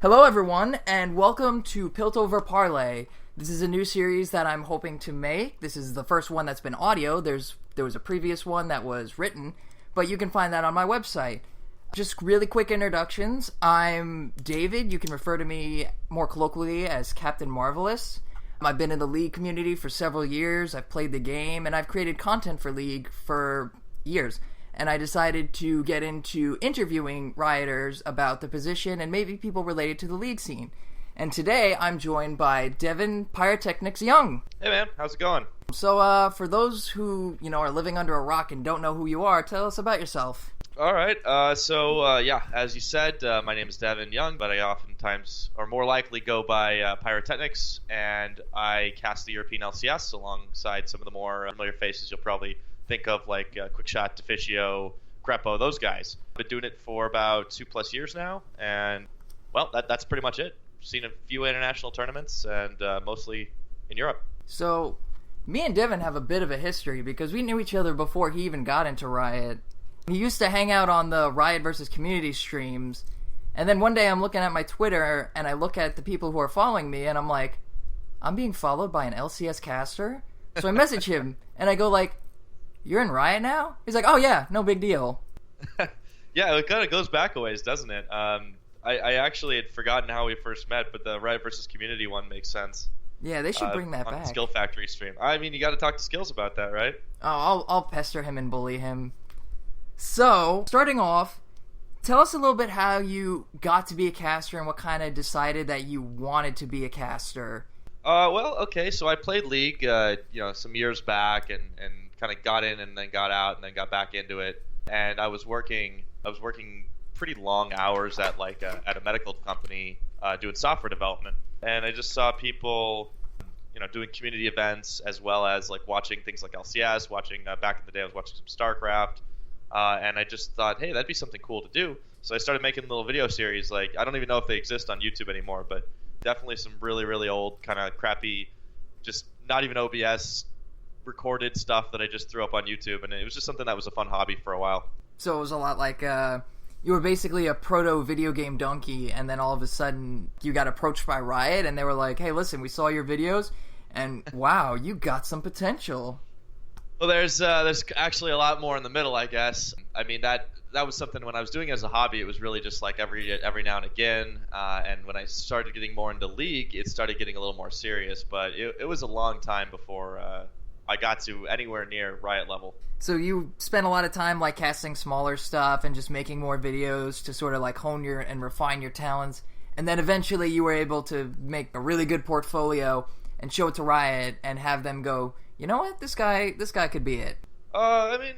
Hello everyone, and welcome to Piltover Parley. This is a new series that I'm hoping to make. This is the first one that's been audio. There was a previous one that was written, but you can find that on my website. Just really quick introductions. I'm David. You can refer to me more colloquially as Captain Marvelous. I've been in the League community for several years. I've played the game, and I've created content for League for years. And I decided to get into interviewing Rioters about the position and maybe people related to the League scene. And today, I'm joined by Devin, PiraTechnics Younge. Hey man, how's it going? So, for those who, are living under a rock and don't know who you are, tell us about yourself. Alright, as you said, my name is Devin Younge, but I oftentimes, or more likely, go by PiraTechnics, and I cast the European LCS alongside some of the more familiar faces you'll probably think of, like Quickshot, Deficio, Crepo, those guys. I've been doing it for about 2+ years now, and, well, that's pretty much it. Seen a few international tournaments, and mostly in Europe. So, me and Devin have a bit of a history, because we knew each other before he even got into Riot. He used to hang out on the Riot versus community streams, and then one day I'm looking at my Twitter, and I look at the people who are following me, and I'm like, I'm being followed by an LCS caster? So I message him, and I go like, you're in Riot now? He's like, oh yeah, no big deal. Yeah, it kind of goes back a ways, doesn't it? I actually had forgotten how we first met, but the Riot versus community one makes sense. Yeah, they should bring that on back. The Skill Factory stream. I mean, you got to talk to Skills about that, right? Oh, I'll pester him and bully him. So, starting off, tell us a little bit how you got to be a caster and what kind of decided that you wanted to be a caster. So I played League, some years back, and kind of got in and then got out and then got back into it. And I was working pretty long hours at at a medical company doing software development. And I just saw people, doing community events as well as like watching things like LCS, watching back in the day I was watching some StarCraft. And I just thought, hey, that'd be something cool to do. So I started making little video series. Like, I don't even know if they exist on YouTube anymore, but definitely some really, really old, kind of crappy, just not even OBS recorded stuff that I just threw up on YouTube. And it was just something that was a fun hobby for a while. So it was a lot like you were basically a proto video game donkey, and then all of a sudden you got approached by Riot, and they were like, hey, listen, we saw your videos, and wow, you got some potential. Well, there's actually a lot more in the middle, I guess. I mean, that was something when I was doing it as a hobby, it was really just like every now and again. And when I started getting more into League, it started getting a little more serious. But it was a long time before I got to anywhere near Riot level. So you spent a lot of time like casting smaller stuff and just making more videos to sort of like hone and refine your talents. And then eventually you were able to make a really good portfolio and show it to Riot and have them go, you know what, this guy could be it. I mean,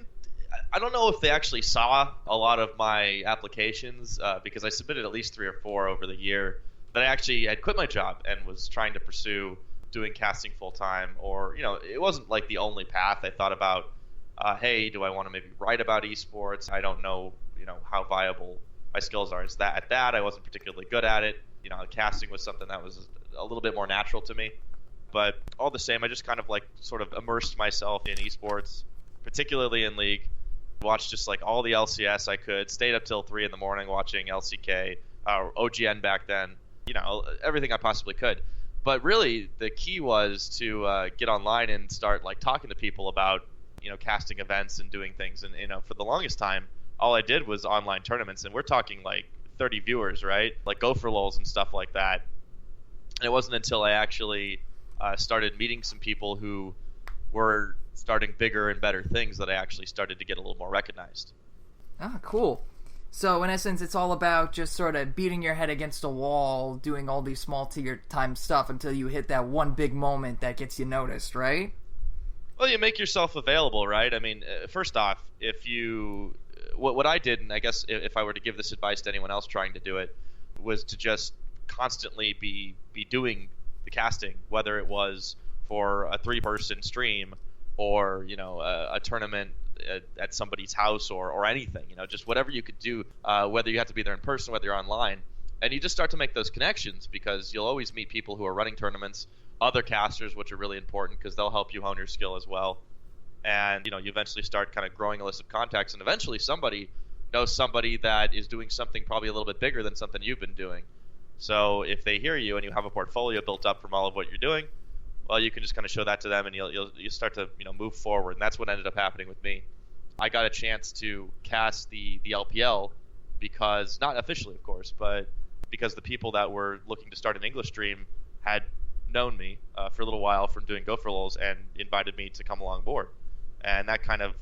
I don't know if they actually saw a lot of my applications because I submitted at least 3 or 4 over the year. That I actually had quit my job and was trying to pursue doing casting full time, or it wasn't like the only path. I thought about, hey, do I want to maybe write about esports? I don't know, how viable my skills are. At that, I wasn't particularly good at it. Casting was something that was a little bit more natural to me. But all the same, I just kind of like sort of immersed myself in esports, particularly in League. Watched just like all the LCS I could. Stayed up till 3 in the morning watching LCK, OGN back then. Everything I possibly could. But really, the key was to get online and start like talking to people about casting events and doing things. And for the longest time, all I did was online tournaments, and we're talking like 30 viewers, right? Like Go for Lols and stuff like that. And it wasn't until I actually started meeting some people who were starting bigger and better things that I actually started to get a little more recognized. Ah, cool. So in essence, it's all about just sort of beating your head against a wall, doing all these small tier time stuff until you hit that one big moment that gets you noticed, right? Well, you make yourself available, right? I mean, first off, what I did, and I guess if I were to give this advice to anyone else trying to do it, was to just constantly be doing the casting, whether it was for a 3-person stream or a tournament at somebody's house or anything, just whatever you could do, whether you have to be there in person, whether you're online, and you just start to make those connections because you'll always meet people who are running tournaments, other casters, which are really important because they'll help you hone your skill as well, and you eventually start kind of growing a list of contacts, and eventually somebody knows somebody that is doing something probably a little bit bigger than something you've been doing. So if they hear you and you have a portfolio built up from all of what you're doing, well, you can just kind of show that to them, and you'll start to move forward. And that's what ended up happening with me. I got a chance to cast the LPL because, not officially, of course, but because the people that were looking to start an English stream had known me for a little while from doing Go for Lols and invited me to come along board. And that kind of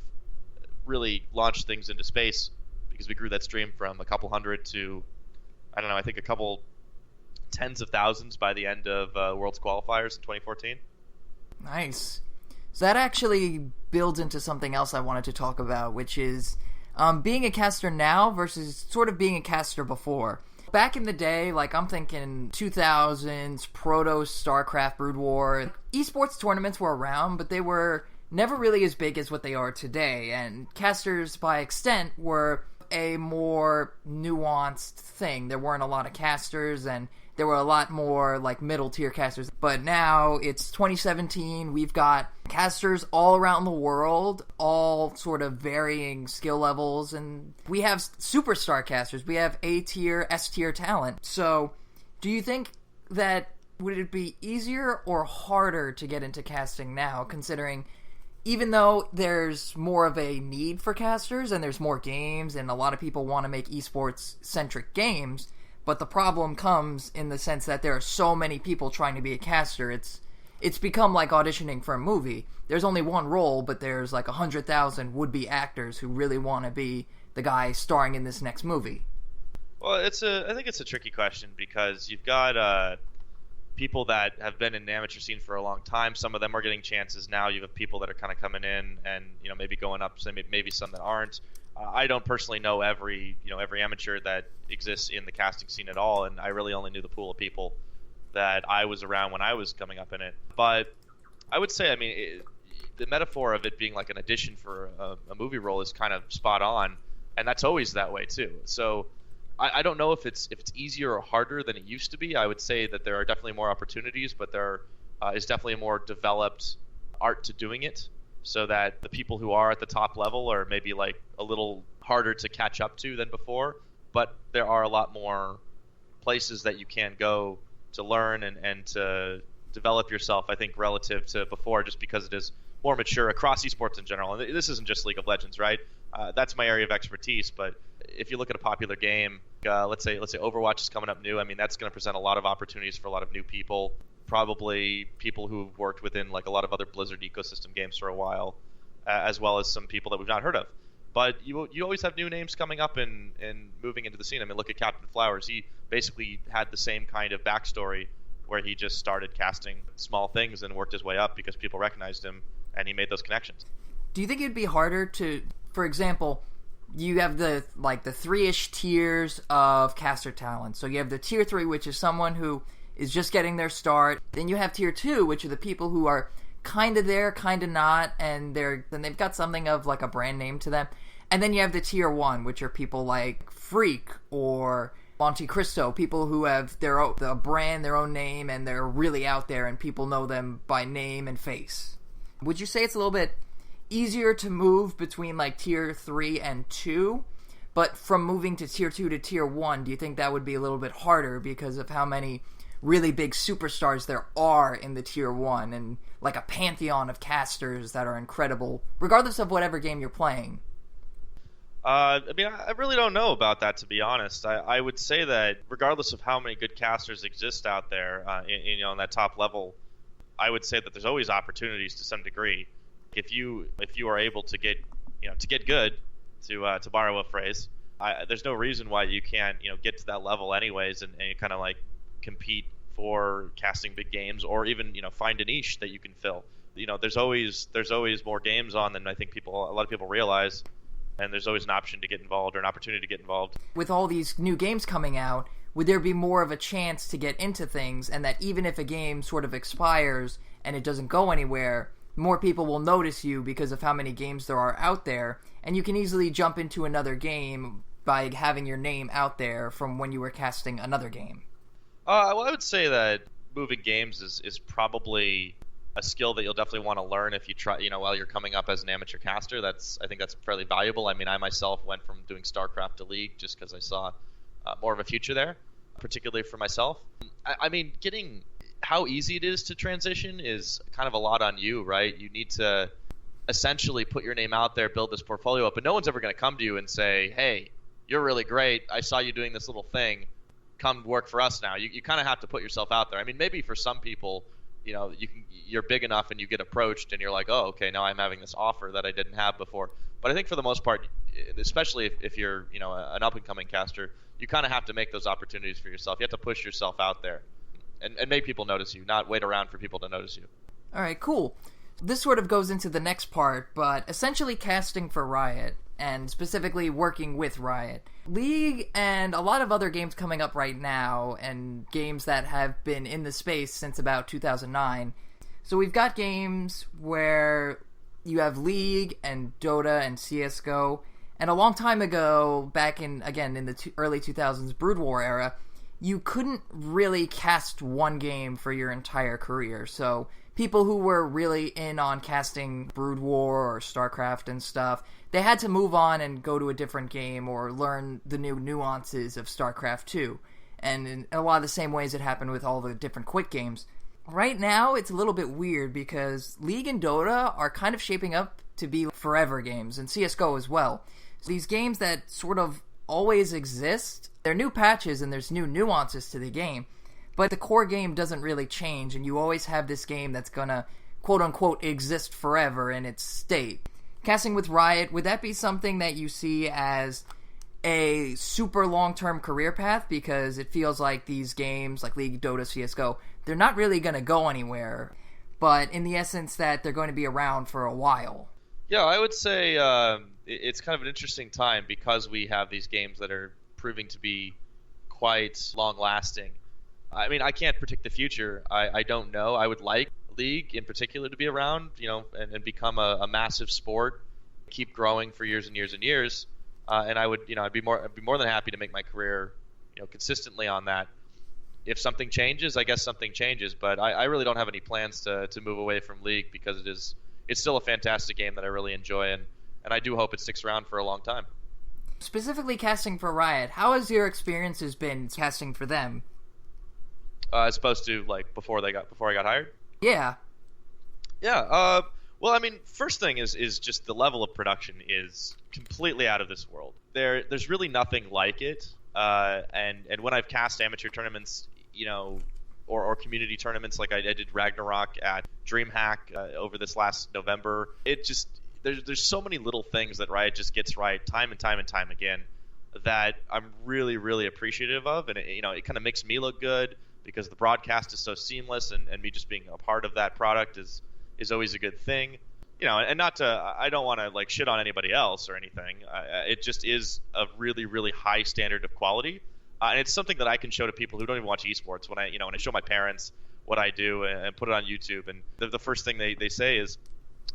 really launched things into space because we grew that stream from a couple hundred to, I don't know, I think a couple tens of thousands by the end of Worlds qualifiers in 2014. Nice. So that actually builds into something else I wanted to talk about, which is being a caster now versus sort of being a caster before. Back in the day, like I'm thinking 2000s, Proto, StarCraft, Brood War, esports tournaments were around, but they were never really as big as what they are today, and casters by extent were a more nuanced thing. There weren't a lot of casters, and there were a lot more like middle tier casters. But now it's 2017, we've got casters all around the world, all sort of varying skill levels, and we have superstar casters. We have A tier, S tier talent. So do you think that would it be easier or harder to get into casting now, considering even though there's more of a need for casters and there's more games and a lot of people want to make esports centric games, but the problem comes in the sense that there are so many people trying to be a caster. It's become like auditioning for a movie. There's only one role, but there's like 100,000 would-be actors who really want to be the guy starring in this next movie. Well, I think it's a tricky question because you've got people that have been in the amateur scene for a long time. Some of them are getting chances now. You have people that are kind of coming in and maybe going up. Maybe some that aren't. I don't personally know every amateur that exists in the casting scene at all, and I really only knew the pool of people that I was around when I was coming up in it. But I would say, the metaphor of it being like an audition for a movie role is kind of spot on, and that's always that way too. So I don't know if it's easier or harder than it used to be. I would say that there are definitely more opportunities, but there is definitely a more developed art to doing it, so that the people who are at the top level are maybe like a little harder to catch up to than before. But there are a lot more places that you can go to learn and to develop yourself, I think, relative to before, just because it is more mature across esports in general. And this isn't just League of Legends, right? That's my area of expertise, but if you look at a popular game, let's say Overwatch is coming up new. That's going to present a lot of opportunities for a lot of new people, probably people who've worked within like a lot of other Blizzard ecosystem games for a while, as well as some people that we've not heard of. But you always have new names coming up and moving into the scene. Look at Captain Flowers. He basically had the same kind of backstory where he just started casting small things and worked his way up because people recognized him and he made those connections. Do you think it'd be harder to, for example, you have the 3-ish tiers of caster talent. So you have the tier 3, which is someone who is just getting their start. Then you have tier 2, which are the people who are kind of there, kind of not, and they've got something of like a brand name to them. And then you have the tier 1, which are people like Freak or MonteCristo, people who have the brand, their own name, and they're really out there and people know them by name and face. Would you say it's a little bit easier to move between like tier 3 and 2, but from moving to tier 2 to tier 1, do you think that would be a little bit harder because of how many really big superstars there are in the tier 1 and like a pantheon of casters that are incredible regardless of whatever game you're playing? I really don't know about that, to be honest. I would say that regardless of how many good casters exist out there in that top level, I would say that there's always opportunities to some degree. If you are able to get good, to borrow a phrase, there's no reason why you can't get to that level anyways and kind of like compete for casting big games, or even find a niche that you can fill. There's always more games on than I think a lot of people realize, and there's always an option to get involved or an opportunity to get involved. With all these new games coming out, would there be more of a chance to get into things, and that even if a game sort of expires and it doesn't go anywhere, more people will notice you because of how many games there are out there, and you can easily jump into another game by having your name out there from when you were casting another game? Well, I would say that moving games is probably a skill that you'll definitely want to learn if you try, while you're coming up as an amateur caster. I think that's fairly valuable. I myself went from doing StarCraft to League just because I saw more of a future there. particularly for myself. I mean, getting how easy it is to transition is kind of a lot on you, right? You need to essentially put your name out there, build this portfolio up, but no one's ever going to come to you and say, hey, you're really great. I saw you doing this little thing. Come work for us now. You kind of have to put yourself out there. I mean, maybe for some people, you're big enough and you get approached and you're like, oh, okay, now I'm having this offer that I didn't have before. But I think for the most part, especially if you're, an up-and-coming caster, you kind of have to make those opportunities for yourself. You have to push yourself out there and make people notice you, not wait around for people to notice you. All right, cool. This sort of goes into the next part, but essentially casting for Riot, and specifically working with Riot. League and a lot of other games coming up right now, and games that have been in the space since about 2009. So we've got games where you have League and Dota and CSGO, and a long time ago, back in the early 2000s Brood War era, you couldn't really cast one game for your entire career. So people who were really in on casting Brood War or StarCraft and stuff, they had to move on and go to a different game or learn the new nuances of StarCraft 2. And in a lot of the same ways it happened with all the different quick games. Right now, it's a little bit weird because League and Dota are kind of shaping up to be forever games, and CSGO as well. So these games that sort of always exist, there are new patches and there's new nuances to the game, but the core game doesn't really change, and you always have this game that's gonna, quote-unquote, exist forever in its state. Casting with Riot, would that be something that you see as a super long-term career path? Because it feels like these games, like League, Dota, CSGO, they're not really going to go anywhere, but in the essence that they're going to be around for a while. Yeah, I would say it's kind of an interesting time because we have these games that are proving to be quite long-lasting. I mean, I can't predict the future. I don't know. I would like League in particular to be around, and become a massive sport, keep growing for years and years and years. And I would, I'd be more than happy to make my career, consistently on that. If something changes, I guess something changes. But I really don't have any plans to move away from League because it's still a fantastic game that I really enjoy, and I do hope it sticks around for a long time. Specifically casting for Riot, how has your experiences been casting for them? As opposed to before I got hired? Yeah. Yeah. Well, I mean, first thing is just the level of production is completely out of this world. There's really nothing like it. And when I've cast amateur tournaments, or community tournaments like I did Ragnarok at DreamHack over this last November, it just there's so many little things that Riot just gets right time and time and time again that I'm really, really appreciative of, and it kind of makes me look good because the broadcast is so seamless, and me just being a part of that product is always a good thing. And not to, I don't want to shit on anybody else or anything. It just is a really, really high standard of quality, and it's something that I can show to people who don't even watch esports. When I show my parents what I do and put it on YouTube, and the first thing they say is,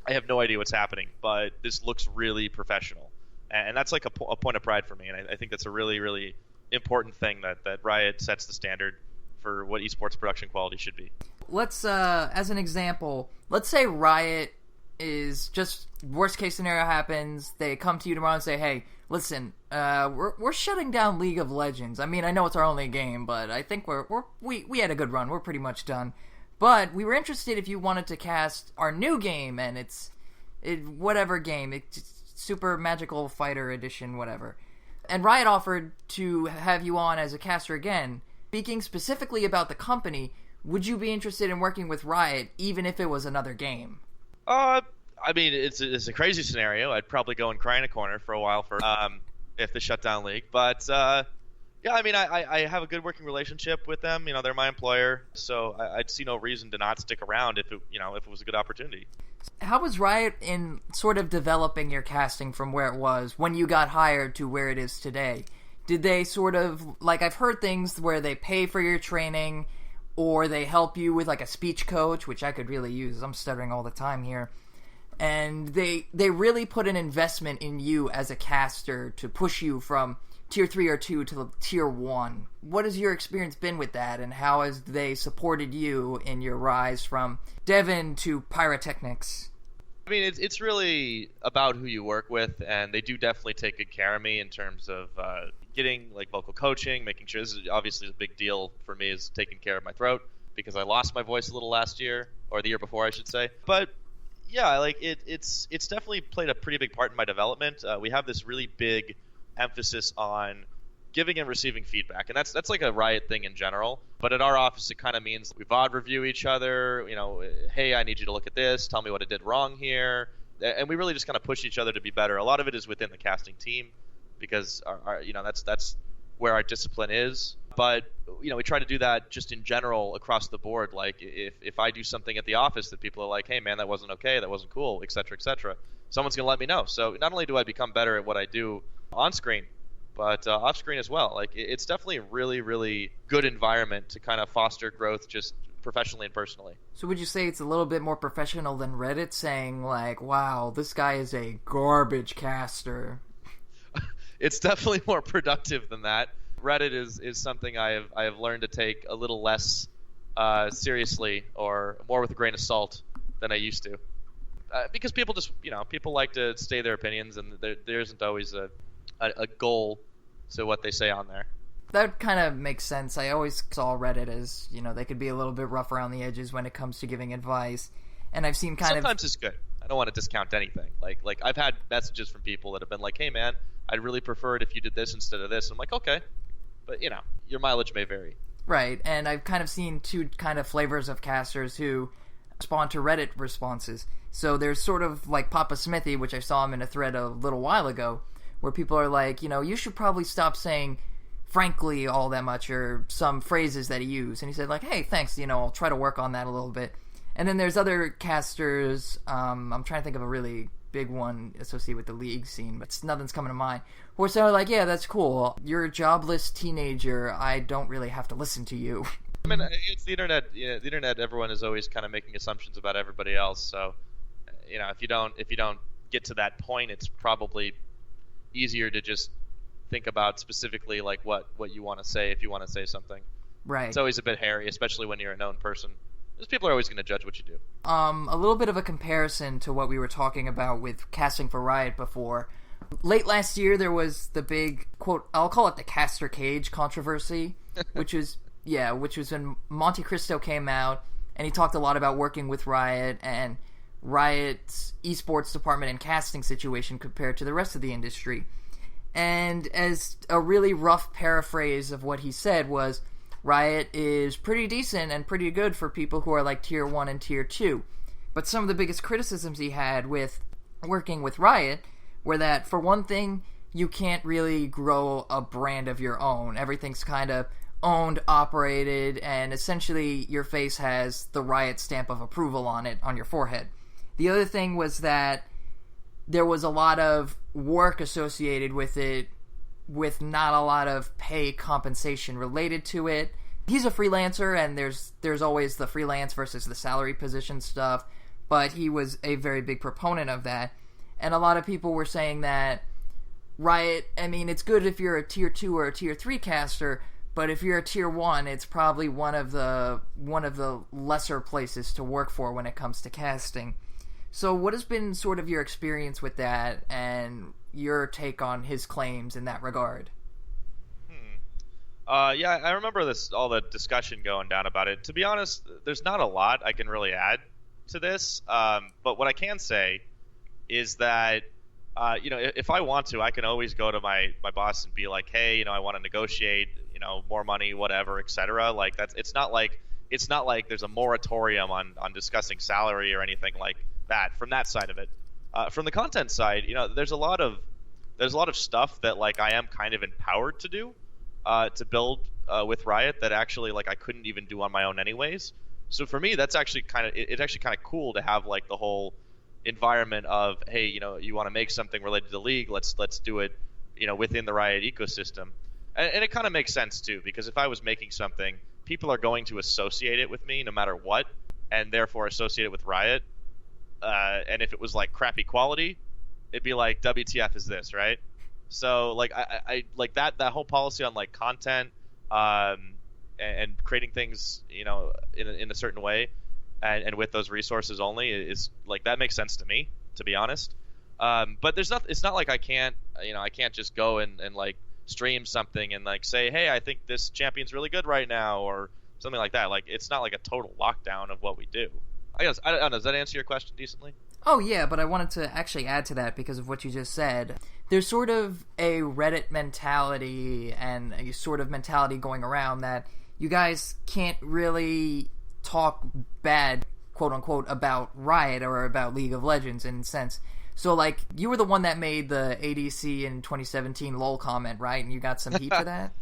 I have no idea what's happening, but this looks really professional, and that's like a point of pride for me. And I think that's a really, really important thing that Riot sets the standard for what esports production quality should be. Let's, as an example, let's say Riot is just worst case scenario happens. They come to you tomorrow and say, "Hey, listen, we're shutting down League of Legends. I mean, I know it's our only game, but I think we had a good run. We're pretty much done. But we were interested if you wanted to cast our new game, and it's whatever game, it's Super Magical Fighter Edition, whatever." And Riot offered to have you on as a caster again. Speaking specifically about the company, would you be interested in working with Riot even if it was another game? I mean, it's a crazy scenario. I'd probably go and cry in a corner for a while if they shut down League. But yeah, I mean, I have a good working relationship with them. They're my employer, so I'd see no reason to not stick around if it was a good opportunity. How was Riot in sort of developing your casting from where it was when you got hired to where it is today? Did they sort of, I've heard things where they pay for your training, or they help you with a speech coach, which I could really use. I'm stuttering all the time here. And they really put an investment in you as a caster to push you from Tier 3 or 2 to Tier 1. What has your experience been with that, and how has they supported you in your rise from Devin to PiraTechnics? I mean, it's really about who you work with, and they do definitely take good care of me in terms of getting like vocal coaching, making sure, this is obviously a big deal for me, is taking care of my throat because I lost my voice a little last year, or the year before I should say. But yeah, like it's definitely played a pretty big part in my development. We have this really big emphasis on giving and receiving feedback, and that's like a Riot thing in general. But at our office, it kind of means we VOD review each other. You know, hey, I need you to look at this. Tell me what I did wrong here, and we really just kind of push each other to be better. A lot of it is within the casting team because our you know that's where our discipline is. But you know, we try to do that just in general across the board. Like if I do something at the office that people are like, hey man, that wasn't okay, that wasn't cool, etc., someone's gonna let me know. So not only do I become better at what I do on screen, but off screen as well. Like it's definitely a really, really good environment to kind of foster growth just professionally and personally. So would you say it's a little bit more professional than Reddit saying like, wow, this guy is a garbage caster? It's definitely more productive than that. Reddit is something I have learned to take a little less seriously, or more with a grain of salt than I used to. Because people just, people like to stay their opinions, and there isn't always a goal to what they say on there. That kind of makes sense. I always saw Reddit as, they could be a little bit rough around the edges when it comes to giving advice. And I've seen sometimes it's good. I don't want to discount anything. Like I've had messages from people that have been like, hey man, I'd really prefer it if you did this instead of this. I'm like, okay. But, your mileage may vary. Right, and I've kind of seen two kind of flavors of casters who respond to Reddit responses. So there's sort of like Papa Smithy, which I saw him in a thread a little while ago, where people are like, you should probably stop saying frankly all that much, or some phrases that he used. And he said like, hey, thanks, I'll try to work on that a little bit. And then there's other casters, I'm trying to think of a really big one associated with the league scene, but nothing's coming to mind, where they're like, yeah, that's cool, you're a jobless teenager, I don't really have to listen to you. I mean, it's the internet. The internet, everyone is always kind of making assumptions about everybody else, so if you don't get to that point, it's probably easier to just think about specifically like what you want to say if you want to say something. Right. It's always a bit hairy, especially when you're a known person. Because people are always going to judge what you do. A little bit of a comparison to what we were talking about with casting for Riot before. Late last year, there was the big, quote, I'll call it the caster cage controversy, which was when MonteCristo came out, and he talked a lot about working with Riot and Riot's esports department and casting situation compared to the rest of the industry. And as a really rough paraphrase of what he said was, Riot is pretty decent and pretty good for people who are like Tier 1 and Tier 2. But some of the biggest criticisms he had with working with Riot were that, for one thing, you can't really grow a brand of your own. Everything's kind of owned, operated, and essentially your face has the Riot stamp of approval on it, on your forehead. The other thing was that there was a lot of work associated with it, with not a lot of pay compensation related to it. He's a freelancer, and there's always the freelance versus the salary position stuff, but he was a very big proponent of that. And a lot of people were saying that Riot, I mean, it's good if you're a Tier 2 or a Tier 3 caster, but if you're a Tier 1, it's probably one of the lesser places to work for when it comes to casting. So what has been sort of your experience with that, and your take on his claims in that regard? Yeah, I remember all the discussion going down about it. To be honest, there's not a lot I can really add to this. But what I can say is that, if I want to, I can always go to my boss and be like, hey, I want to negotiate, more money, whatever, etc. Like it's not like there's a moratorium on discussing salary or anything like that from that side of it. From the content side, there's a lot of stuff that like I am kind of empowered to do, to build with Riot, that actually like I couldn't even do on my own anyways. So for me, that's actually kind of cool to have like the whole environment of, hey, you want to make something related to the league, let's do it, within the Riot ecosystem. And it kind of makes sense too, because if I was making something, people are going to associate it with me no matter what, and therefore associate it with Riot. And if it was like crappy quality, it'd be like, WTF is this, right? So like I like that whole policy on like content, and creating things, in a certain way, and with those resources only, is like, that makes sense to me, to be honest. But it's not like I can't just go and like stream something and like say, hey, I think this champion's really good right now, or something like that. Like, it's not like a total lockdown of what we do. I guess, I don't know, does that answer your question decently? Oh, yeah, but I wanted to actually add to that because of what you just said. There's sort of a Reddit mentality and a sort of mentality going around that you guys can't really talk bad, quote-unquote, about Riot or about League of Legends in a sense. So, like, you were the one that made the ADC in 2017 LOL comment, right? And you got some heat for that?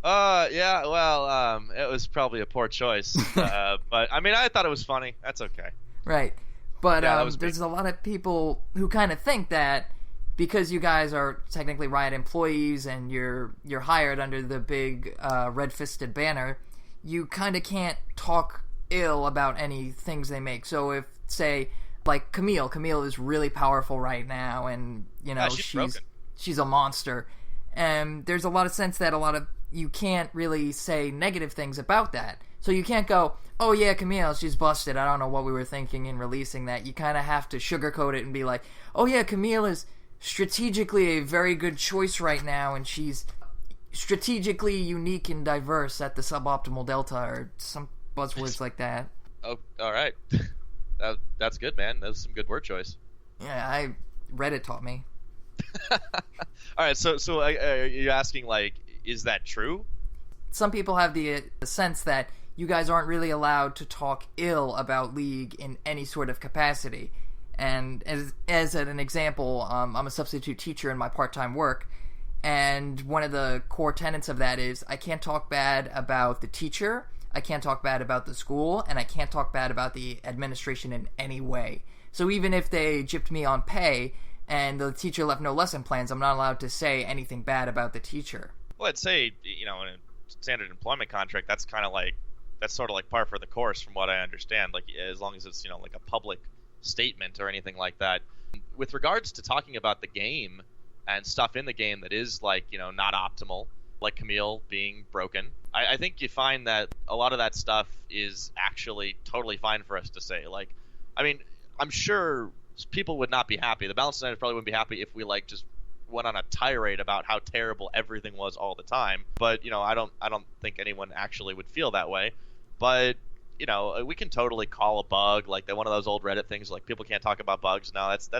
Yeah, well, it was probably a poor choice. But, I mean, I thought it was funny. That's okay. Right. But Yeah, there's a lot of people who kind of think that because you guys are technically Riot employees and you're hired under the big red-fisted banner, you kind of can't talk ill about any things they make. So if, say, like Camille is really powerful right now, and you know she's a monster, and there's a lot of sense that you can't really say negative things about that. So you can't go, oh yeah, Camille, she's busted, I don't know what we were thinking in releasing that. You kind of have to sugarcoat it and be like, oh yeah, Camille is strategically a very good choice right now, and she's strategically unique and diverse at the suboptimal delta, or some buzzwords like that. Oh, all right. That's good, man. That's some good word choice. Yeah, Reddit taught me. All right, so you're asking, like, is that true? Some people have the sense that you guys aren't really allowed to talk ill about League in any sort of capacity. And as an example, I'm a substitute teacher in my part-time work, and one of the core tenets of that is I can't talk bad about the teacher, I can't talk bad about the school, and I can't talk bad about the administration in any way. So even if they gypped me on pay and the teacher left no lesson plans, I'm not allowed to say anything bad about the teacher. Well, I'd say, you know, in a standard employment contract, that's sort of like par for the course from what I understand, like as long as it's, you know, like a public statement or anything like that. With regards to talking about the game and stuff in the game that is, like, you know, not optimal, like Camille being broken, I think you find that a lot of that stuff is actually totally fine for us to say. Like, I mean, I'm sure people would not be happy. The Balanced United probably wouldn't be happy if we, like, just went on a tirade about how terrible everything was all the time. But, you know, I don't think anyone actually would feel that way. But, you know, we can totally call a bug, like one of those old Reddit things, like people can't talk about bugs. No, that's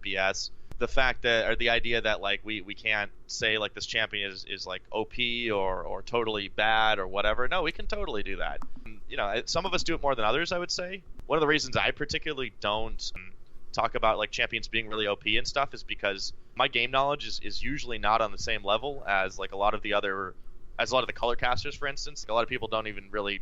BS. The fact that, or the idea that, like, we can't say, like, this champion is like OP or totally bad or whatever. No, we can totally do that. You know, some of us do it more than others, I would say. One of the reasons I particularly don't talk about, like, champions being really OP and stuff is because my game knowledge is usually not on the same level as, like, a lot of the color casters, for instance. A lot of people don't even really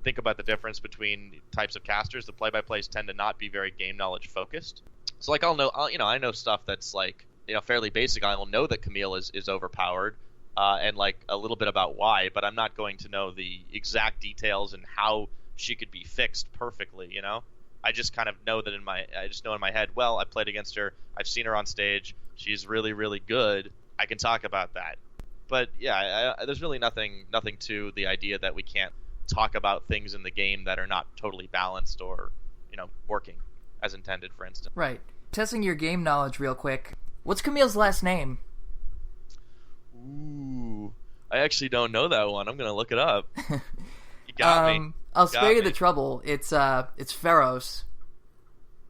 think about the difference between types of casters. The play-by-plays tend to not be very game knowledge focused. So, like, I know stuff that's, like, you know, fairly basic. I'll know that Camille is overpowered, and, like, a little bit about why, but I'm not going to know the exact details and how she could be fixed perfectly, you know? I just kind of know that in my head, well, I played against her, I've seen her on stage, she's really, really good, I can talk about that. But, yeah, there's really nothing to the idea that we can't talk about things in the game that are not totally balanced or, you know, working as intended, for instance. Right. Testing your game knowledge real quick. What's Camille's last name? Ooh, I actually don't know that one. I'm gonna look it up. You got me. I'll spare you the trouble. It's Pharos.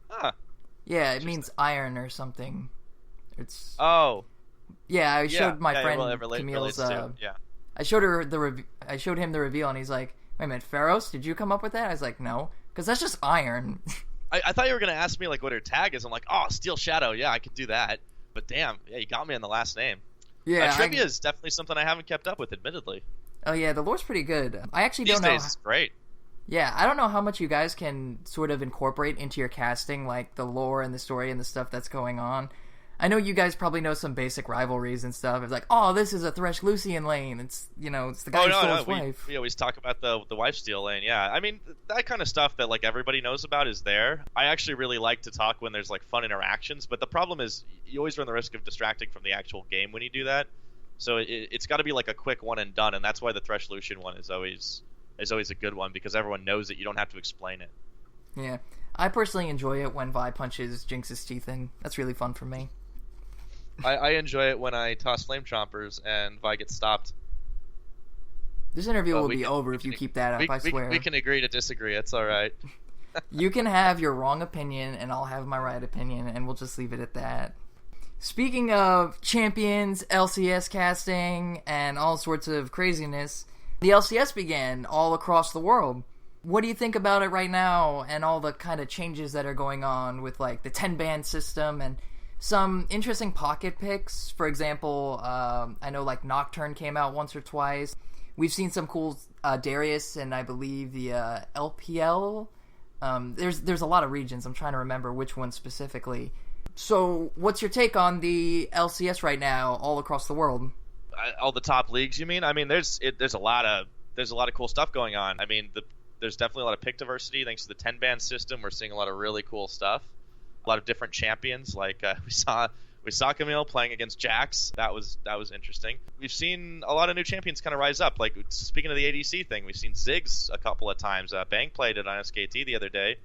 Huh. Yeah, it means iron or something. It's. Oh. Yeah, I showed my friend well, Camille's. Yeah. I showed him the reveal, and he's like, "Wait a minute, Pharos? Did you come up with that?" I was like, "No, because that's just iron." I thought you were gonna ask me, like, what her tag is. I'm like, oh, Steel Shadow. Yeah, I could do that. But damn, yeah, you got me on the last name. Yeah, trivia is definitely something I haven't kept up with, admittedly. Oh yeah, the lore's pretty good. I actually don't know. These days, it's great. Yeah, I don't know how much you guys can sort of incorporate into your casting, like the lore and the story and the stuff that's going on. I know you guys probably know some basic rivalries and stuff. It's like, oh, this is a Thresh Lucian lane. It's, you know, it's the guy who stole his wife. We always talk about the wife steal lane. Yeah, I mean, that kind of stuff that, like, everybody knows about is there. I actually really like to talk when there's, like, fun interactions, but the problem is you always run the risk of distracting from the actual game when you do that. So it's got to be like a quick one and done, and that's why the Thresh Lucian one is always a good one, because everyone knows it. You don't have to explain it. Yeah, I personally enjoy it when Vi punches Jinx's teeth in. That's really fun for me. I enjoy it when I toss flame chompers and Vi gets stopped. This interview But will we be can- over we if you can- keep that up, I swear. We can agree to disagree. It's all right. You can have your wrong opinion, and I'll have my right opinion, and we'll just leave it at that. Speaking of champions, LCS casting, and all sorts of craziness, the LCS began all across the world. What do you think about it right now, and all the kind of changes that are going on with, like, the 10-ban system, and some interesting pocket picks? For example, I know, like, Nocturne came out once or twice. We've seen some cool Darius, and I believe the LPL. There's a lot of regions. I'm trying to remember which one specifically. So, what's your take on the LCS right now, all across the world? All the top leagues, you mean? I mean, there's a lot of cool stuff going on. I mean, there's definitely a lot of pick diversity thanks to the 10-ban system. We're seeing a lot of really cool stuff. A lot of different champions, like we saw Camille playing against Jax. That was interesting. We've seen a lot of new champions kind of rise up. Like, speaking of the ADC thing, we've seen Ziggs a couple of times. Bang played it on SKT the other day.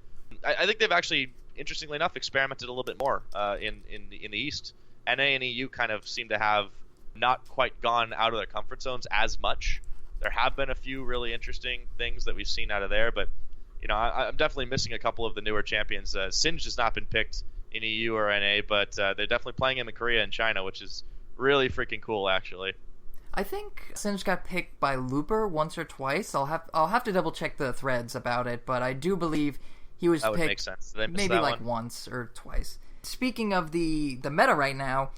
I think they've actually, interestingly enough, experimented a little bit more in the East. NA and EU kind of seem to have not quite gone out of their comfort zones as much. There have been a few really interesting things that we've seen out of there, but I'm definitely missing a couple of the newer champions. Singe has not been picked in EU or NA, but they're definitely playing him in Korea and China, which is really freaking cool, actually. I think Singe got picked by Looper once or twice. I'll have to double check the threads about it, but I do believe he was that would picked make sense. Did I miss maybe that like one? once or twice. Speaking of the meta right now,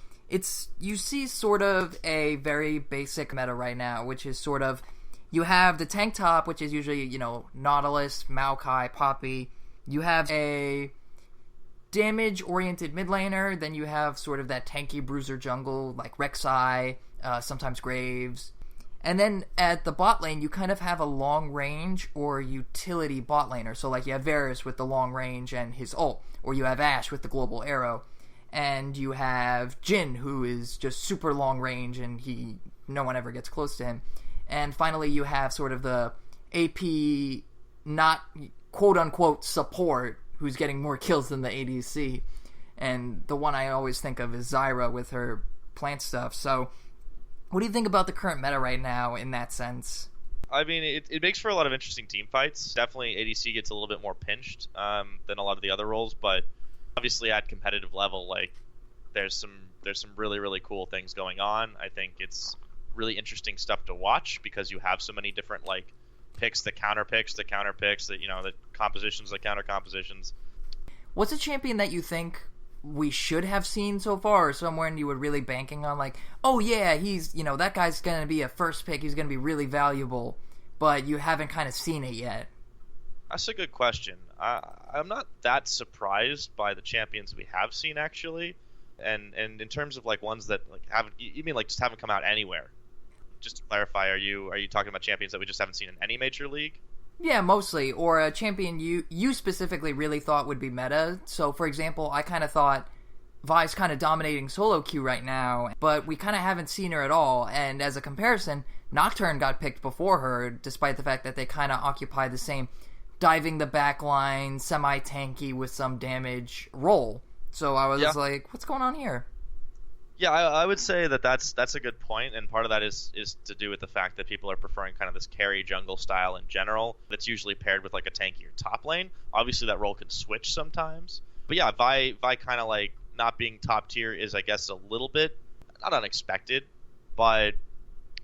you see sort of a very basic meta right now, which is sort of, you have the tank top, which is usually, Nautilus, Maokai, Poppy. You have a damage-oriented mid laner, then you have sort of that tanky bruiser jungle, like Rek'Sai, sometimes Graves. And then at the bot lane, you kind of have a long range or utility bot laner. So like you have Varus with the long range and his ult, or you have Ashe with the global arrow. And you have Jhin, who is just super long range and no one ever gets close to him. And finally, you have sort of the AP, not quote-unquote support, who's getting more kills than the ADC. And the one I always think of is Zyra with her plant stuff. So, what do you think about the current meta right now in that sense? I mean, it makes for a lot of interesting team fights. Definitely ADC gets a little bit more pinched than a lot of the other roles, but obviously at competitive level, like, there's some really, really cool things going on. I think it's really interesting stuff to watch because you have so many different, like, picks that counter picks that counter picks that, the compositions that counter compositions. What's a champion that you think we should have seen so far, or someone you were really banking on, like, oh yeah, he's, that guy's gonna be a first pick, he's gonna be really valuable, but you haven't kind of seen it yet? That's a good question. I'm not that surprised by the champions we have seen, actually, and in terms of, like, ones that, like, haven't, you mean, like, just haven't come out anywhere? Just to clarify, are you talking about champions that we just haven't seen in any major league? Yeah, mostly. Or a champion you specifically really thought would be meta. So, for example, I kind of thought Vi's kind of dominating solo queue right now, but we kind of haven't seen her at all. And as a comparison, Nocturne got picked before her, despite the fact that they kind of occupy the same diving the backline, semi-tanky with some damage role. So I was like, what's going on here? Yeah, I would say that's a good point, and part of that is to do with the fact that people are preferring kind of this carry jungle style in general that's usually paired with, like, a tankier top lane. Obviously, that role can switch sometimes. But yeah, Vi kind of, like, not being top tier is, I guess, a little bit, not unexpected, but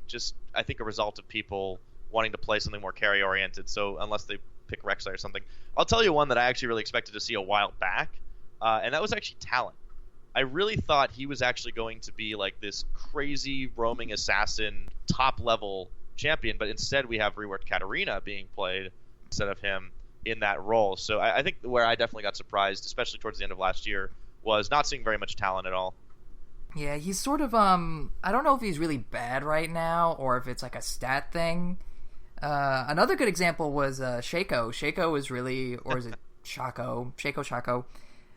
just, I think, a result of people wanting to play something more carry-oriented, so unless they pick Rek'Sai or something. I'll tell you one that I actually really expected to see a while back, and that was actually Talon. I really thought he was actually going to be like this crazy roaming assassin top level champion, but instead we have reworked Katarina being played instead of him in that role. So I think where I definitely got surprised, especially towards the end of last year, was not seeing very much talent at all. Yeah, he's sort of, I don't know if he's really bad right now or if it's like a stat thing. Another good example was Shaco. Shaco is really, or is it Shaco? Shaco.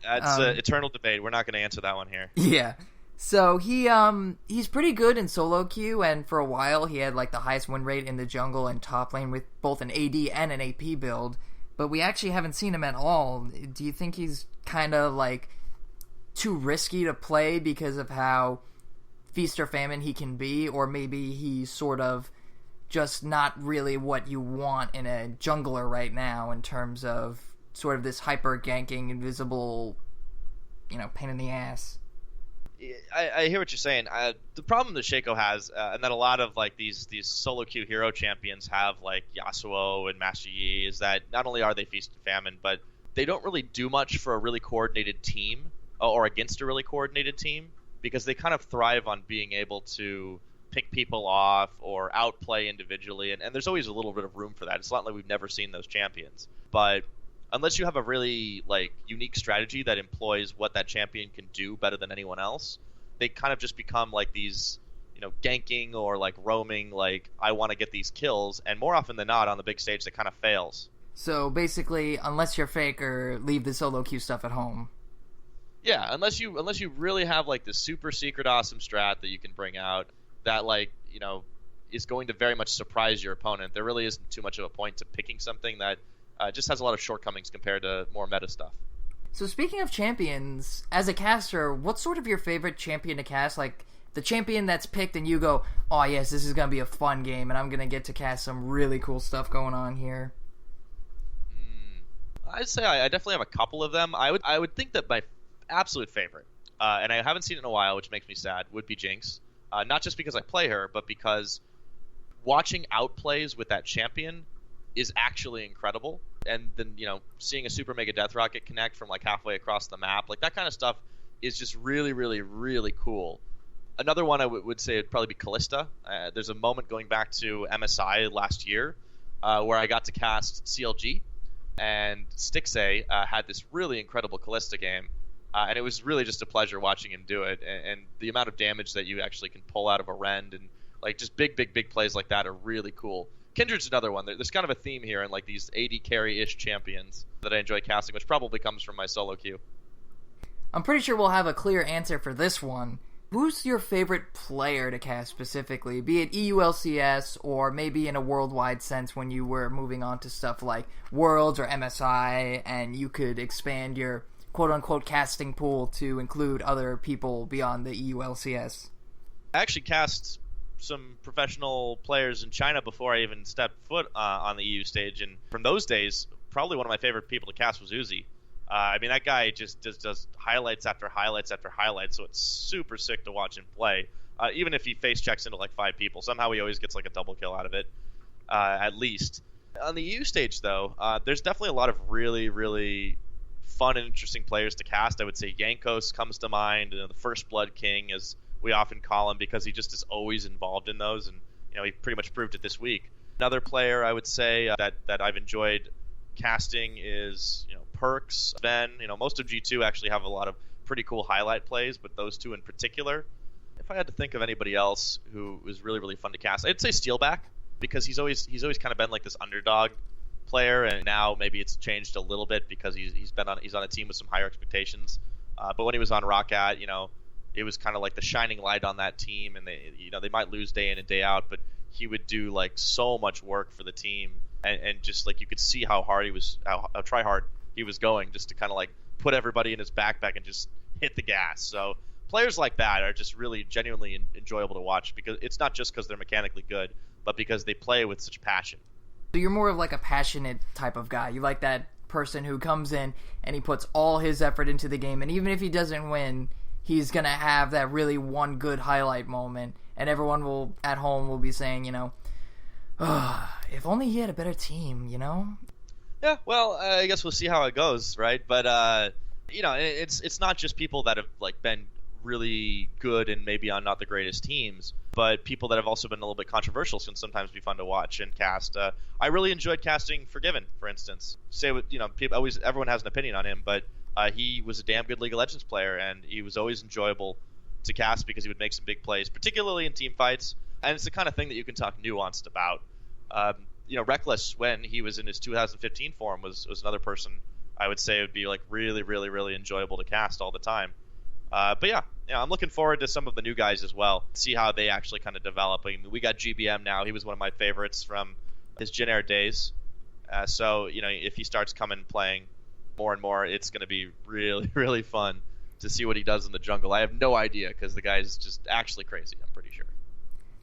That's an eternal debate. We're not going to answer that one here. Yeah. So he's pretty good in solo queue, and for a while he had like the highest win rate in the jungle and top lane with both an AD and an AP build, but we actually haven't seen him at all. Do you think he's kind of like too risky to play because of how feast or famine he can be, or maybe he's sort of just not really what you want in a jungler right now in terms of sort of this hyper ganking, invisible, pain in the ass. I hear what you're saying. The problem that Shaco has, and that a lot of like these solo queue hero champions have, like Yasuo and Master Yi, is that not only are they feast and famine, but they don't really do much for a really coordinated team or against a really coordinated team, because they kind of thrive on being able to pick people off or outplay individually, and there's always a little bit of room for that. It's not like we've never seen those champions, but unless you have a really like unique strategy that employs what that champion can do better than anyone else, they kind of just become like these, ganking or like roaming, like I want to get these kills, and more often than not on the big stage that kind of fails. So basically, unless you're Faker, leave the solo queue stuff at home. Yeah, unless you really have like this super secret awesome strat that you can bring out that is going to very much surprise your opponent. There really isn't too much of a point to picking something that just has a lot of shortcomings compared to more meta stuff. So speaking of champions, as a caster, what's sort of your favorite champion to cast? Like the champion that's picked and you go, oh yes, this is going to be a fun game and I'm going to get to cast some really cool stuff going on here. I'd say I definitely have a couple of them. I would think that my absolute favorite, and I haven't seen it in a while, which makes me sad, would be Jinx. Not just because I play her, but because watching outplays with that champion is actually incredible. And then, seeing a Super Mega Death Rocket connect from like halfway across the map, like that kind of stuff is just really, really, really cool. Another one I would say would probably be Kalista. There's a moment going back to MSI last year where I got to cast CLG, and Stixay had this really incredible Kalista game. And it was really just a pleasure watching him do it. And the amount of damage that you actually can pull out of a rend and like just big plays like that are really cool. Kindred's another one. There's kind of a theme here in like these AD carry-ish champions that I enjoy casting, which probably comes from my solo queue. I'm pretty sure we'll have a clear answer for this one. Who's your favorite player to cast specifically, be it EU LCS or maybe in a worldwide sense when you were moving on to stuff like Worlds or MSI and you could expand your quote-unquote casting pool to include other people beyond the EU LCS? I actually cast some professional players in China before I even stepped foot on the EU stage, and from those days, probably one of my favorite people to cast was Uzi. That guy just does highlights after highlights after highlights, so it's super sick to watch him play. Even if he face checks into like 5 people, somehow he always gets like a double kill out of it, at least. On the EU stage, though, there's definitely a lot of really, really fun and interesting players to cast. I would say Yankos comes to mind, the First Blood King, as we often call him, because he just is always involved in those, and he pretty much proved it this week. Another player I would say that I've enjoyed casting is Perks, Sven. Most of G2 actually have a lot of pretty cool highlight plays, but those two in particular. If I had to think of anybody else who was really, really fun to cast, I'd say Steelback, because he's always kind of been like this underdog player, and now maybe it's changed a little bit because he's on a team with some higher expectations. But when he was on Roccat, it was kind of like the shining light on that team, and they might lose day in and day out, but he would do like so much work for the team, and just like you could see how try hard he was going just to kind of like put everybody in his backpack and just hit the gas. So players like that are just really genuinely enjoyable to watch, because it's not just because they're mechanically good, but because they play with such passion. So you're more of like a passionate type of guy. You like that person who comes in and he puts all his effort into the game, and even if he doesn't win, he's going to have that really one good highlight moment, and everyone at home will be saying, if only he had a better team, Yeah, well, I guess we'll see how it goes, right? But it's not just people that have like been really good and maybe on not the greatest teams, but people that have also been a little bit controversial can sometimes be fun to watch and cast. I really enjoyed casting Forgiven, for instance. Everyone has an opinion on him, but he was a damn good League of Legends player, and he was always enjoyable to cast because he would make some big plays, particularly in team fights. And it's the kind of thing that you can talk nuanced about. Reckless, when he was in his 2015 form, was another person I would say would be like really, really, really enjoyable to cast all the time. But yeah, I'm looking forward to some of the new guys as well. See how they actually kind of develop. We got GBM now. He was one of my favorites from his Jin Air days. So if he starts playing more and more, it's going to be really, really fun to see what he does in the jungle. I have no idea because the guy's just actually crazy, I'm pretty sure.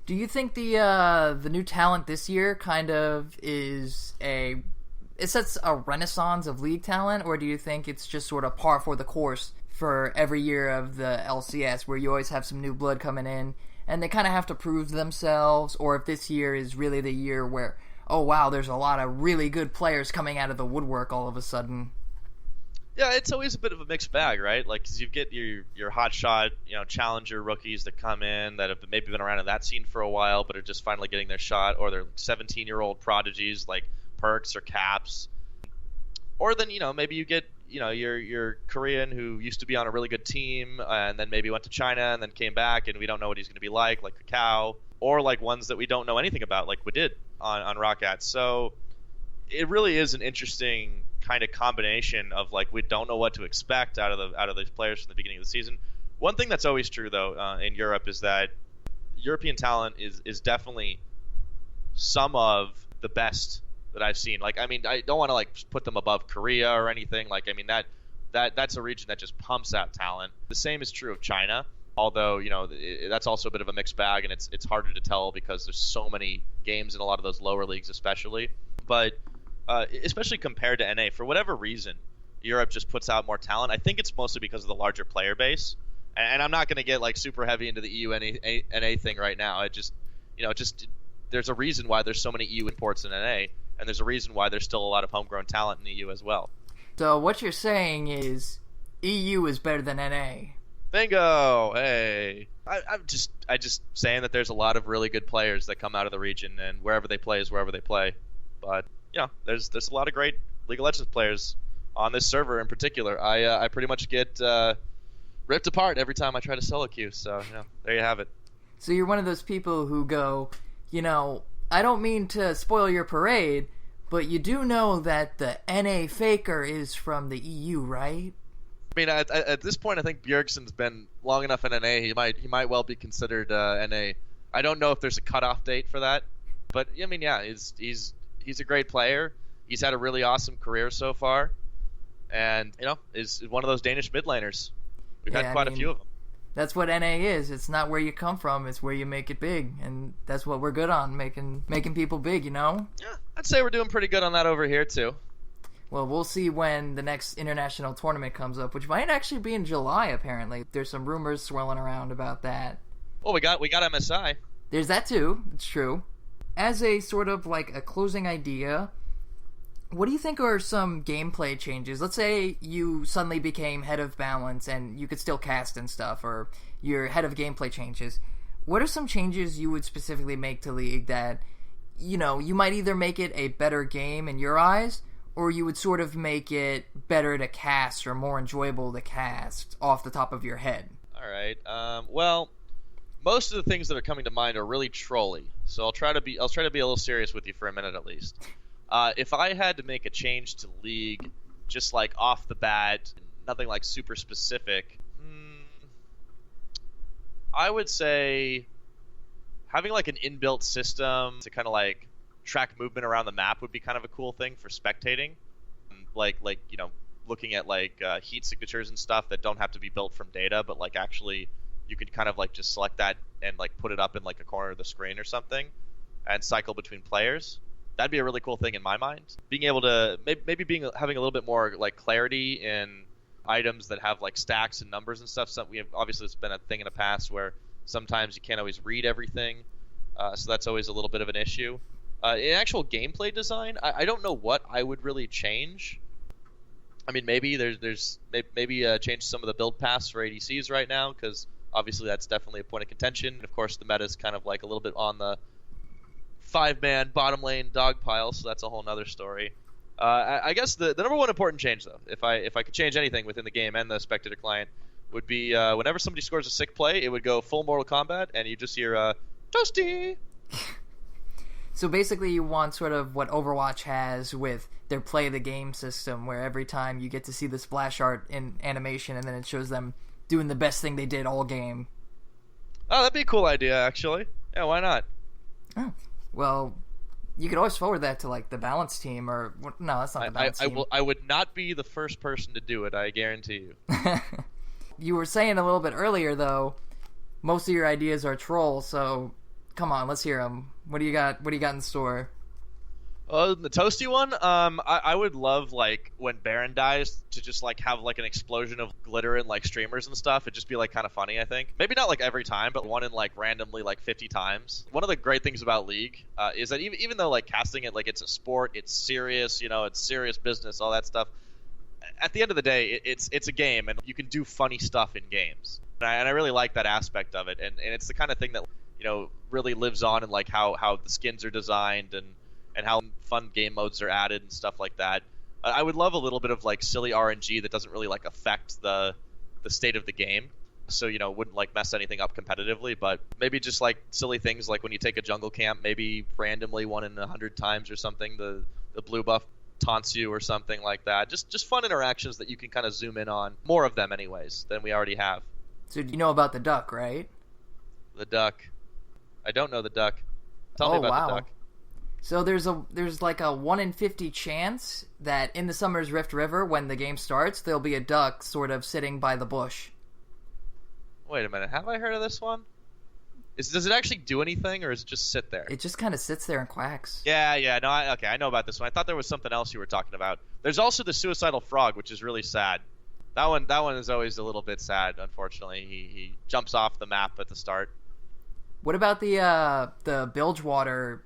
Do you think the new talent this year kind of it sets a renaissance of League talent, or do you think it's just sort of par for the course for every year of the LCS, where you always have some new blood coming in, and they kind of have to prove themselves, or if this year is really the year where, oh wow, there's a lot of really good players coming out of the woodwork all of a sudden? Yeah, it's always a bit of a mixed bag, right? Like, because you get your hotshot, challenger rookies that come in that have maybe been around in that scene for a while, but are just finally getting their shot, or they're 17-year-old prodigies like Perks or Caps. Or then, maybe you get, your Korean who used to be on a really good team and then maybe went to China and then came back and we don't know what he's going to be like Kakao. Or like ones that we don't know anything about, like we did on Rockat. So it really is an interesting kind of combination of like we don't know what to expect out of these players from the beginning of the season. One thing that's always true though in Europe is that European talent is definitely some of the best that I've seen. Like, I mean, I don't want to like put them above Korea or anything. Like, I mean that's a region that just pumps out talent. The same is true of China, although that's also a bit of a mixed bag, and it's harder to tell because there's so many games in a lot of those lower leagues, especially. But especially compared to NA, for whatever reason, Europe just puts out more talent. I think it's mostly because of the larger player base. And I'm not going to get like super heavy into the EU NA thing right now. It just, there's a reason why there's so many EU imports in NA, and there's a reason why there's still a lot of homegrown talent in the EU as well. So what you're saying is EU is better than NA. Bingo! Hey, I'm just saying that there's a lot of really good players that come out of the region, and wherever they play is wherever they play. But there's a lot of great League of Legends players on this server in particular. I pretty much get ripped apart every time I try to solo queue. So there you have it. So you're one of those people who go, I don't mean to spoil your parade, but you do know that the NA faker is from the EU, right? I mean, at this point, I think Bjergsen's been long enough in NA. He might well be considered NA. I don't know if there's a cutoff date for that, but I mean, yeah, he's a great player. He's had a really awesome career so far, and is one of those Danish mid laners. We've had quite a few of them. That's what NA is. It's not where you come from. It's where you make it big, and that's what we're good on, making people big. Yeah, I'd say we're doing pretty good on that over here too. Well, we'll see when the next international tournament comes up, which might actually be in July. Apparently, there's some rumors swirling around about that. Well, we got MSI. There's that too. It's true. As a sort of like a closing idea, what do you think are some gameplay changes? Let's say you suddenly became head of balance and you could still cast and stuff, or you're head of gameplay changes. What are some changes you would specifically make to League that, you might either make it a better game in your eyes, or you would sort of make it better to cast or more enjoyable to cast off the top of your head? All right. Well, most of the things that are coming to mind are really trolly, so I'll try to be a little serious with you for a minute at least. If I had to make a change to League, just like off the bat, nothing like super specific, I would say having like an inbuilt system to kind of like track movement around the map would be kind of a cool thing for spectating. Like looking at like heat signatures and stuff that don't have to be built from data, but like actually you could kind of like just select that and like put it up in like a corner of the screen or something and cycle between players. That'd be a really cool thing in my mind. Being able to having a little bit more like clarity in items that have like stacks and numbers and stuff. Obviously it's been a thing in the past where sometimes you can't always read everything, so that's always a little bit of an issue. In actual gameplay design, I don't know what I would really change. I mean, maybe change some of the build paths for ADCs right now, because obviously that's definitely a point of contention. And of course, the meta is kind of like a little bit on the 5-man bottom lane dog pile, so that's a whole nother story. I guess the number one important change, though, if I could change anything within the game and the spectator client, would be whenever somebody scores a sick play, it would go full Mortal Kombat, and you just hear toasty. So basically you want sort of what Overwatch has with their play the game system, where every time you get to see the splash art in animation and then it shows them doing the best thing they did all game. Oh, that'd be a cool idea, actually. Yeah, why not? Oh, well, you could always forward that to like the balance team, or no, that's not the balance team. I would not be the first person to do it, I guarantee you. You were saying a little bit earlier, though, most of your ideas are troll, so come on, let's hear them. What do you got in store? The toasty one, I would love, like, when Baron dies to just, like, have, like, an explosion of glitter and, like, streamers and stuff. It'd just be, like, kind of funny, I think. Maybe not, like, every time, but one in, like, randomly, like, 50 times. One of the great things about League is that even though, like, casting it, like, it's a sport, it's serious, you know, it's serious business, all that stuff. At the end of the day, it's a game, and you can do funny stuff in games. And I really like that aspect of it, and it's the kind of thing that, you know, really lives on in, like, how the skins are designed and how fun game modes are added and stuff like that. I would love a little bit of, like, silly RNG that doesn't really, like, affect the state of the game. So, you know, wouldn't, like, mess anything up competitively, but maybe just, like, silly things like when you take a jungle camp, maybe randomly 1 in 100 times or something, the blue buff taunts you or something like that. Just fun interactions that you can kind of zoom in on. More of them anyways than we already have. So you know about the duck, right? The duck. I don't know the duck. Tell me about the duck. So there's like a 1 in 50 chance that in the Summer's Rift River, when the game starts, there'll be a duck sort of sitting by the bush. Wait a minute, have I heard of this one? Does it actually do anything, or does it just sit there? It just kind of sits there and quacks. Yeah, no, I know about this one. I thought there was something else you were talking about. There's also the suicidal frog, which is really sad. That one is always a little bit sad, unfortunately. He jumps off the map at the start. What about the Bilgewater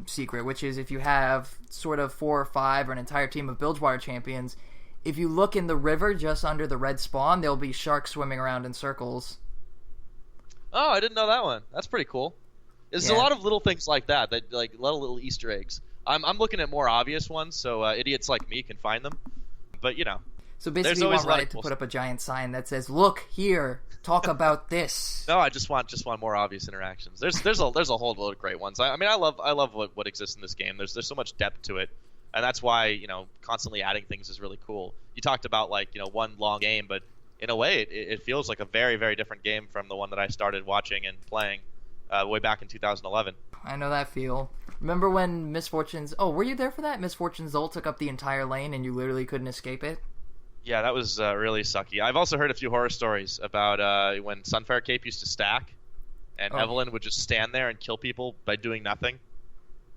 secret, which is if you have sort of 4 or 5 or an entire team of Bilgewater champions, if you look in the river just under the red spawn, there'll be sharks swimming around in circles. Oh, I didn't know that one. That's pretty cool. There's a lot of little things like that, like a lot of little Easter eggs. I'm looking at more obvious ones, so idiots like me can find them. But, you know. So basically you want Riot to put up a giant sign that says, "Look here, talk about this." No, I just want more obvious interactions. There's a whole load of great ones. I mean, I love what exists in this game. There's so much depth to it, and that's why, you know, constantly adding things is really cool. You talked about, like, you know, one long game, but in a way it feels like a very, very different game from the one that I started watching and playing way back in 2011. I know that feel. Remember when Misfortune's... Oh, were you there for that? Misfortune's ult took up the entire lane and you literally couldn't escape it? Yeah, that was really sucky. I've also heard a few horror stories about when Sunfire Cape used to stack, and Evelyn would just stand there and kill people by doing nothing.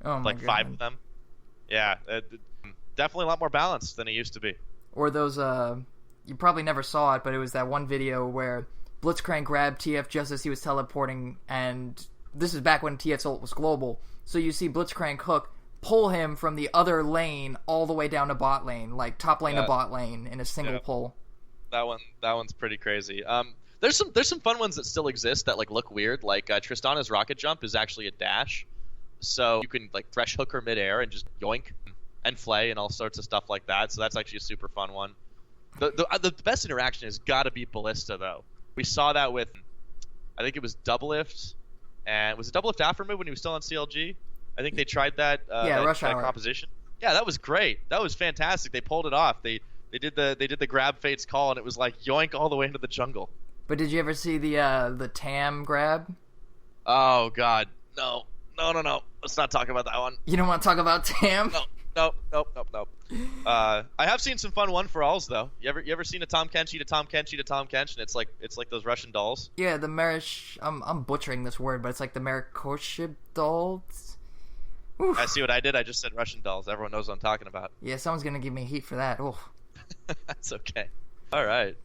Oh my God. 5 of them. Yeah, definitely a lot more balanced than it used to be. Or those, you probably never saw it, but it was that one video where Blitzcrank grabbed TF just as he was teleporting, and this is back when TF's ult was global. So you see Blitzcrank hook, pull him from the other lane all the way down to bot lane, like top lane to bot lane in a single pull. That one's pretty crazy. There's some fun ones that still exist that, like, look weird. Like Tristana's rocket jump is actually a dash, so you can, like, thresh hook her midair and just yoink and flay and all sorts of stuff like that. So that's actually a super fun one. The best interaction has got to be Ballista, though. We saw that with, I think it was Doublelift, and was it Doublelift Aftermove when he was still on CLG? I think they tried that. Rush Hour composition. Yeah, that was great. That was fantastic. They pulled it off. They did the grab Fate's call, and it was like yoink all the way into the jungle. But did you ever see the Tam grab? Oh God, no. Let's not talk about that one. You don't want to talk about Tam? No. I have seen some fun one for alls though. You ever seen a Tom Kenshi to Tom Kenshi to Tom Kench, and it's like those Russian dolls? Yeah, the Marish. I'm butchering this word, but it's like the Marikoshib dolls. Oof. I see what I did. I just said Russian dolls. Everyone knows what I'm talking about. Yeah, someone's gonna give me heat for that. Oh, that's okay. All right.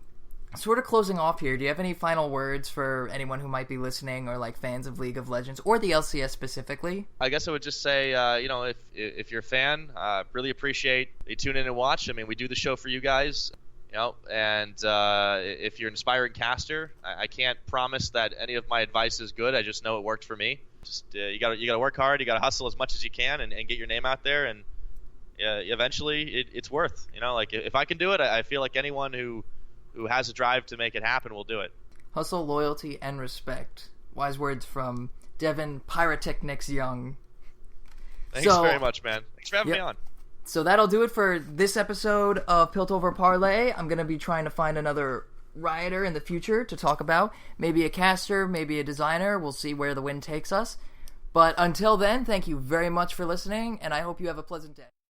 Sort of closing off here, do you have any final words for anyone who might be listening or like fans of League of Legends or the LCS specifically? I guess I would just say, you know, if you're a fan, really appreciate you tune in and watch. I mean, we do the show for you guys, you know, and if you're an aspiring caster, I can't promise that any of my advice is good. I just know it worked for me. Just you gotta work hard, you gotta hustle as much as you can, and get your name out there, and eventually it's worth. You know, like if I can do it, I feel like anyone who has a drive to make it happen will do it. Hustle, loyalty, and respect. Wise words from Devin, PiraTechnics Younge. Thanks very much, man. Thanks for having me on. So that'll do it for this episode of Piltover Parley. I'm going to be trying to find another Rioter in the future to talk about. Maybe a caster, maybe a designer. We'll see where the wind takes us. But until then, thank you very much for listening, and I hope you have a pleasant day.